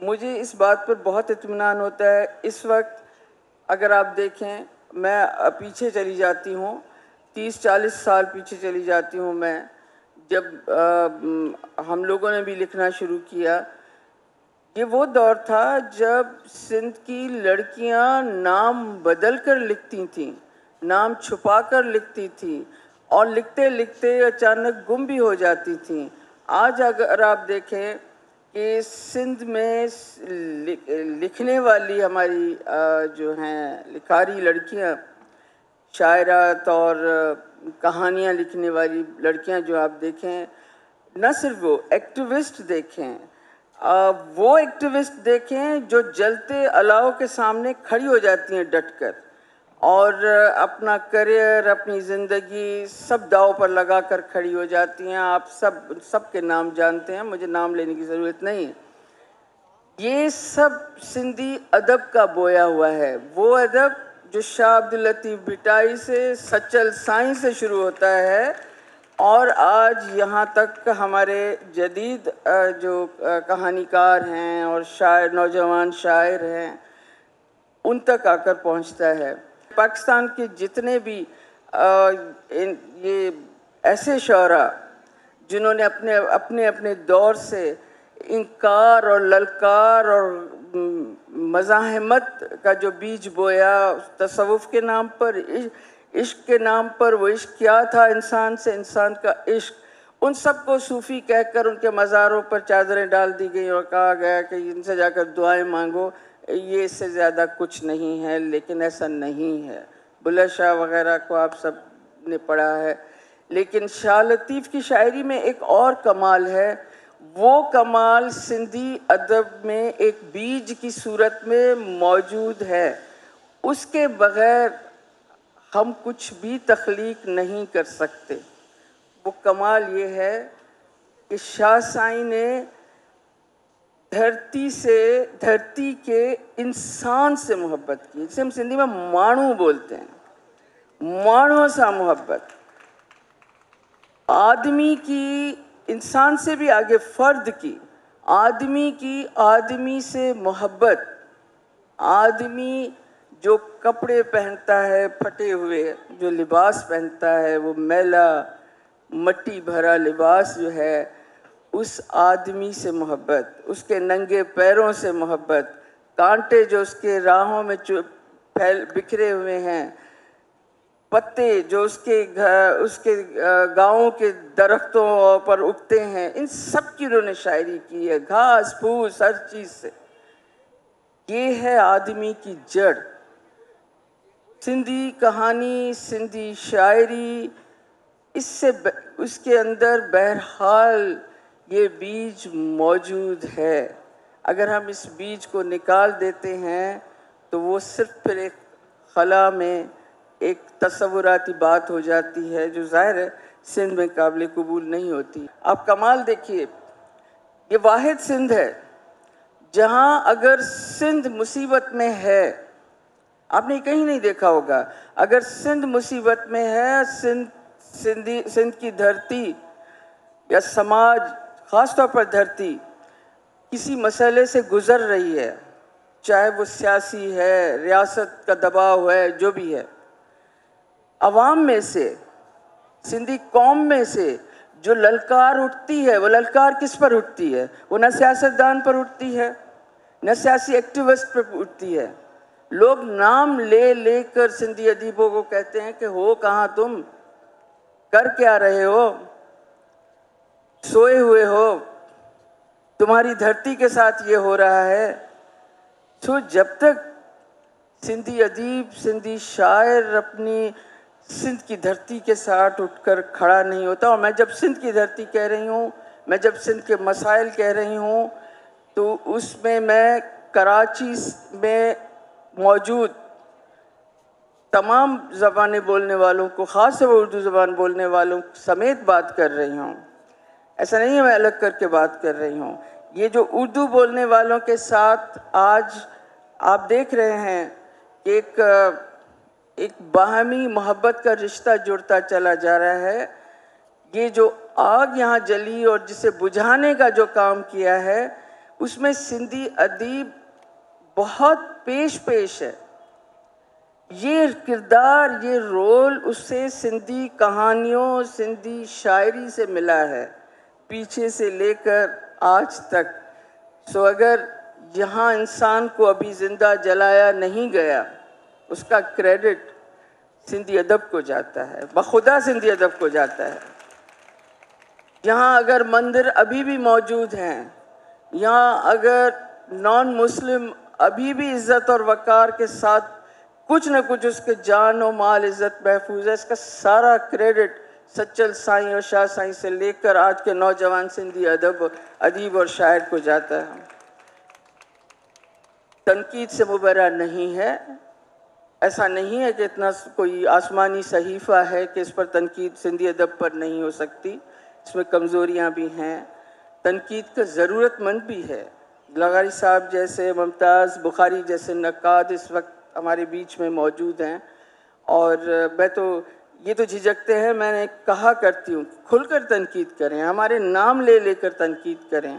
مجھے اس بات پر بہت اطمینان ہوتا ہے. اس وقت اگر آپ دیکھیں میں پیچھے چلی جاتی ہوں 30-40 سال پیچھے چلی جاتی ہوں میں جب ہم لوگوں نے بھی لکھنا شروع کیا. یہ وہ دور تھا جب سندھ کی لڑکیاں نام بدل کر لکھتی تھیں, نام چھپا کر لکھتی تھیں اور لکھتے لکھتے اچانک گم بھی ہو جاتی تھیں. آج اگر آپ دیکھیں کہ سندھ میں لکھنے والی ہماری جو ہیں لکھاری لڑکیاں, شاعرات اور کہانیاں لکھنے والی لڑکیاں جو آپ دیکھیں, نہ صرف وہ ایکٹیوسٹ دیکھیں, وہ ایکٹیوسٹ دیکھیں جو جلتے الاؤ کے سامنے کھڑی ہو جاتی ہیں ڈٹ کر اور اپنا کریئر اپنی زندگی سب داؤ پر لگا کر کھڑی ہو جاتی ہیں. آپ سب کے نام جانتے ہیں, مجھے نام لینے کی ضرورت نہیں. یہ سب سندھی ادب کا بویا ہوا ہے, وہ ادب جو شاہ عبداللطیف بھٹائی سے سچل سائیں سے شروع ہوتا ہے اور آج یہاں تک ہمارے جدید جو کہانی کار ہیں اور شاعر, نوجوان شاعر ہیں, ان تک آ کر پہنچتا ہے. پاکستان کے جتنے بھی یہ ایسے شعراء جنہوں نے اپنے اپنے دور سے انکار اور للکار اور مزاحمت کا جو بیج بویا, تصوف کے نام پر, عشق کے نام پر, وہ عشق کیا تھا انسان سے, انسان کا عشق, ان سب کو صوفی کہہ کر ان کے مزاروں پر چادریں ڈال دی گئیں اور کہا گیا کہ ان سے جا کر دعائیں مانگو. یہ اس سے زیادہ کچھ نہیں ہے, لیکن ایسا نہیں ہے. بلے شاہ وغیرہ کو آپ سب نے پڑھا ہے, لیکن شاہ لطیف کی شاعری میں ایک اور کمال ہے. وہ کمال سندھی ادب میں ایک بیج کی صورت میں موجود ہے. اس کے بغیر ہم کچھ بھی تخلیق نہیں کر سکتے. وہ کمال یہ ہے کہ شاہ سائیں نے دھرتی کے انسان سے محبت کی, جسے ہم سندھی میں مانو بولتے ہیں, مانو سا محبت, آدمی کی, انسان سے بھی آگے فرد کی, آدمی کی, آدمی سے محبت. آدمی جو کپڑے پہنتا ہے پھٹے ہوئے, جو لباس پہنتا ہے وہ میلا مٹی بھرا لباس جو ہے, اس آدمی سے محبت, اس کے ننگے پیروں سے محبت, کانٹے جو اس کے راہوں میں بکھرے ہوئے ہیں, پتے جو اس کے گاؤں کے درختوں پر اگتے ہیں, ان سب کی انہوں نے شاعری کی ہے, گھاس پھوس ہر چیز سے. یہ ہے آدمی کی جڑ. سندھی کہانی, سندھی شاعری, اس کے اندر بہرحال یہ بیج موجود ہے. اگر ہم اس بیج کو نکال دیتے ہیں تو وہ صرف پھر ایک خلا میں ایک تصوراتی بات ہو جاتی ہے جو ظاہر ہے سندھ میں قابل قبول نہیں ہوتی. آپ کمال دیکھیے, یہ واحد سندھ ہے جہاں اگر سندھ مصیبت میں ہے, آپ نے کہیں نہیں دیکھا ہوگا, اگر سندھ مصیبت میں ہے, سندھ کی دھرتی یا سماج, خاص طور پر دھرتی, کسی مسئلے سے گزر رہی ہے, چاہے وہ سیاسی ہے, ریاست کا دباؤ ہے, جو بھی ہے, عوام میں سے, سندھی قوم میں سے جو للکار اٹھتی ہے, وہ للکار کس پر اٹھتی ہے؟ وہ نہ سیاستدان پر اٹھتی ہے, نہ سیاسی ایکٹیوسٹ پر اٹھتی ہے. لوگ نام لے لے کر سندھی ادیبوں کو کہتے ہیں کہ ہو کہاں تم, کر کیا رہے ہو, سوئے ہوئے ہو, تمہاری دھرتی کے ساتھ یہ ہو رہا ہے. تو جب تک سندھی ادیب, سندھی شاعر اپنی سندھ کی دھرتی کے ساتھ اٹھ کر کھڑا نہیں ہوتا, اور میں جب سندھ کی دھرتی کہہ رہی ہوں, میں جب سندھ کے مسائل کہہ رہی ہوں, تو اس میں کراچی میں موجود تمام زبانیں بولنے والوں کو, خاص طور پر اردو زبان بولنے والوں سمیت بات کر رہی ہوں. ایسا نہیں ہے میں الگ کر کے بات کر رہی ہوں. یہ جو اردو بولنے والوں کے ساتھ آج آپ دیکھ رہے ہیں کہ ایک باہمی محبت کا رشتہ جڑتا چلا جا رہا ہے. یہ جو آگ یہاں جلی اور جسے بجھانے کا جو کام کیا ہے, اس میں سندھی ادیب بہت پیش ہے. یہ کردار، یہ رول اس سے سندھی کہانیوں، سندھی شاعری سے ملا ہے، پیچھے سے لے کر آج تک. سو اگر یہاں انسان کو ابھی زندہ جلایا نہیں گیا، اس کا کریڈٹ سندھی ادب کو جاتا ہے، بخدا سندھی ادب کو جاتا ہے. یہاں اگر مندر ابھی بھی موجود ہیں، یہاں اگر نان مسلم ابھی بھی عزت اور وقار کے ساتھ کچھ نہ کچھ اس کے جان و مال عزت محفوظ ہے، اس کا سارا کریڈٹ سچل سائیں اور شاہ سائیں سے لے کر آج کے نوجوان سندھی ادیب اور شاعر کو جاتا ہے. تنقید سے مبرہ نہیں ہے. ایسا نہیں ہے کہ اتنا کوئی آسمانی صحیفہ ہے کہ اس پر تنقید سندھی ادب پر نہیں ہو سکتی. اس میں کمزوریاں بھی ہیں، تنقید کا ضرورت مند بھی ہے. لغاری صاحب جیسے، ممتاز بخاری جیسے نقاد اس وقت ہمارے بیچ میں موجود ہیں، اور میں تو یہ تو جھجکتے ہیں. میں نے کہا کرتی ہوں کھل کر تنقید کریں، ہمارے نام لے لے کر تنقید کریں.